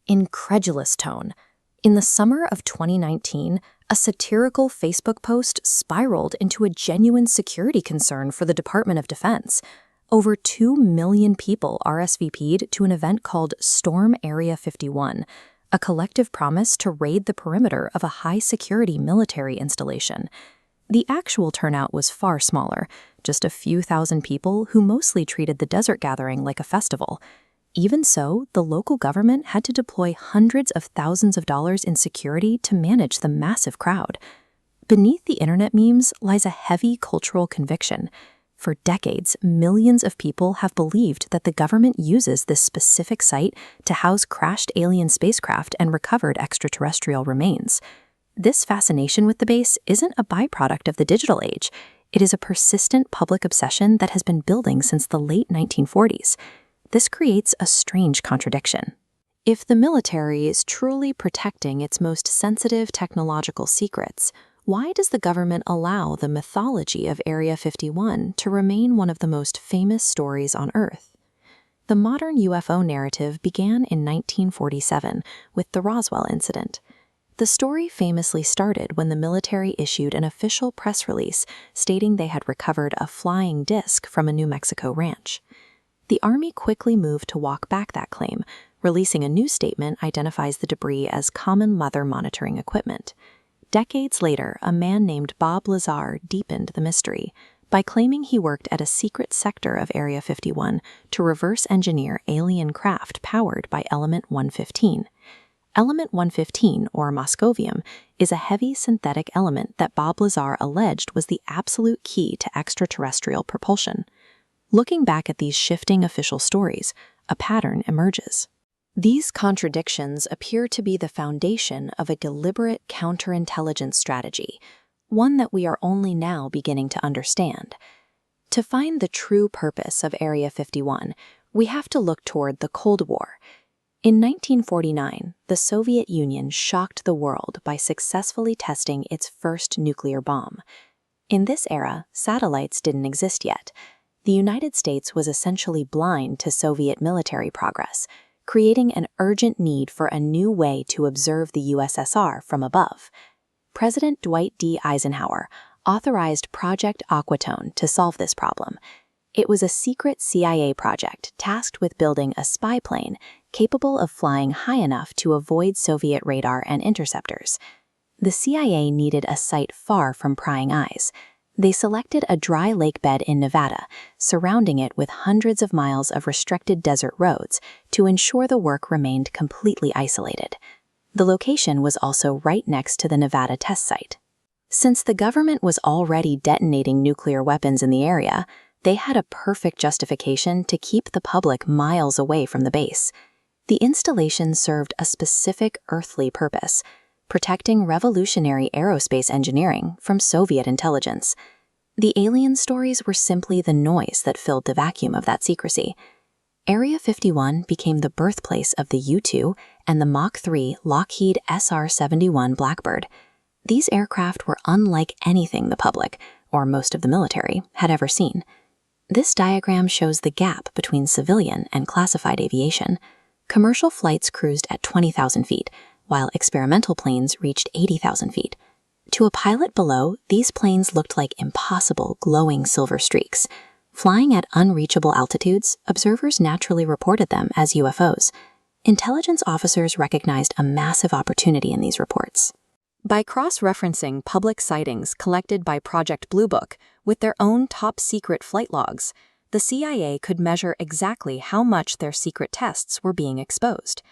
incredulous tone. In the summer of 2019, a satirical Facebook post spiraled into a genuine security concern for the Department of Defense. Over 2 million people RSVP'd to an event called Storm Area 51, a collective promise to raid the perimeter of a high-security military installation. The actual turnout was far smaller, just a few thousand people who mostly treated the desert gathering like a festival. Even so, the local government had to deploy hundreds of thousands of dollars in security to manage the massive crowd. Beneath the internet memes lies a heavy cultural conviction. For decades, millions of people have believed that the government uses this specific site to house crashed alien spacecraft and recovered extraterrestrial remains. This fascination with the base isn't a byproduct of the digital age. It is a persistent public obsession that has been building since the late 1940s. This creates a strange contradiction. If the military is truly protecting its most sensitive technological secrets, why does the government allow the mythology of Area 51 to remain one of the most famous stories on Earth? The modern UFO narrative began in 1947 with the Roswell incident. The story famously started when the military issued an official press release stating they had recovered a flying disc from a New Mexico ranch. The Army quickly moved to walk back that claim, releasing a new statement identifies the debris as common weather monitoring equipment. Decades later, a man named Bob Lazar deepened the mystery by claiming he worked at a secret sector of Area 51 to reverse engineer alien craft powered by Element 115. Element 115, or moscovium, is a heavy synthetic element that Bob Lazar alleged was the absolute key to extraterrestrial propulsion. Looking back at these shifting official stories, a pattern emerges. These contradictions appear to be the foundation of a deliberate counterintelligence strategy, one that we are only now beginning to understand. To find the true purpose of Area 51, we have to look toward the Cold War. In 1949, the Soviet Union shocked the world by successfully testing its first nuclear bomb. In this era, satellites didn't exist yet. The United States was essentially blind to Soviet military progress, creating an urgent need for a new way to observe the USSR from above. President Dwight D. Eisenhower authorized Project Aquatone to solve this problem. It was a secret CIA project tasked with building a spy plane capable of flying high enough to avoid Soviet radar and interceptors. The CIA needed a site far from prying eyes. They selected a dry lake bed in Nevada, surrounding it with hundreds of miles of restricted desert roads to ensure the work remained completely isolated. The location was also right next to the Nevada test site. Since the government was already detonating nuclear weapons in the area, they had a perfect justification to keep the public miles away from the base. The installation served a specific earthly purpose: protecting revolutionary aerospace engineering from Soviet intelligence. The alien stories were simply the noise that filled the vacuum of that secrecy. Area 51 became the birthplace of the U-2 and the Mach 3 Lockheed SR-71 Blackbird. These aircraft were unlike anything the public, or most of the military, had ever seen. This diagram shows the gap between civilian and classified aviation. Commercial flights cruised at 20,000 feet, while experimental planes reached 80,000 feet. To a pilot below, these planes looked like impossible, glowing silver streaks. Flying at unreachable altitudes, observers naturally reported them as UFOs. Intelligence officers recognized a massive opportunity in these reports. By cross-referencing public sightings collected by Project Blue Book with their own top-secret flight logs, the CIA could measure exactly how much their secret tests were being exposed.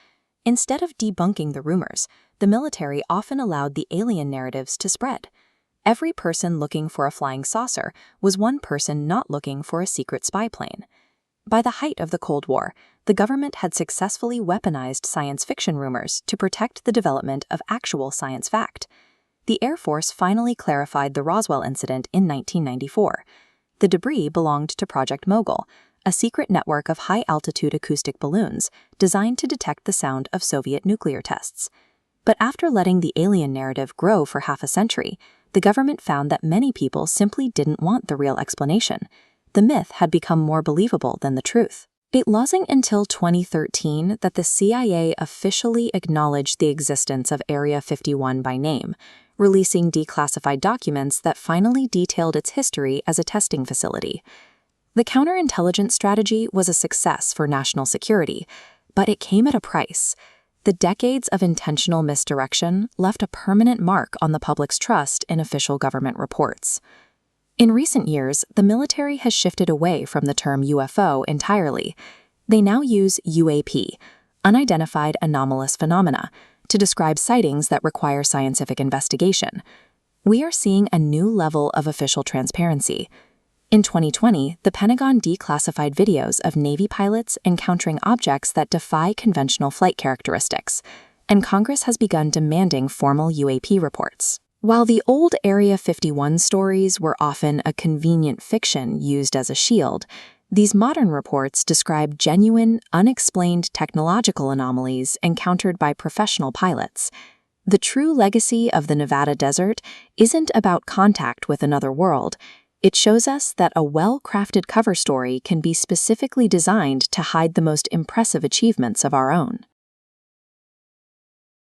Instead of debunking the rumors, the military often allowed the alien narratives to spread. Every person looking for a flying saucer was one person not looking for a secret spy plane. By the height of the Cold War, the government had successfully weaponized science fiction rumors to protect the development of actual science fact. The Air Force finally clarified the Roswell incident in 1994. The debris belonged to Project Mogul, a secret network of high-altitude acoustic balloons designed to detect the sound of Soviet nuclear tests. But after letting the alien narrative grow for half a century, the government found that many people simply didn't want the real explanation. The myth had become more believable than the truth. It wasn't until 2013 that the CIA officially acknowledged the existence of Area 51 by name, releasing declassified documents that finally detailed its history as a testing facility. The counterintelligence strategy was a success for national security, but it came at a price. The decades of intentional misdirection left a permanent mark on the public's trust in official government reports. In recent years, the military has shifted away from the term UFO entirely. They now use UAP, unidentified anomalous phenomena, to describe sightings that require scientific investigation. We are seeing a new level of official transparency. In 2020, the Pentagon declassified videos of Navy pilots encountering objects that defy conventional flight characteristics, and Congress has begun demanding formal UAP reports. While the old Area 51 stories were often a convenient fiction used as a shield, these modern reports describe genuine, unexplained technological anomalies encountered by professional pilots. The true legacy of the Nevada desert isn't about contact with another world. It shows us that a well-crafted cover story can be specifically designed to hide the most impressive achievements of our own.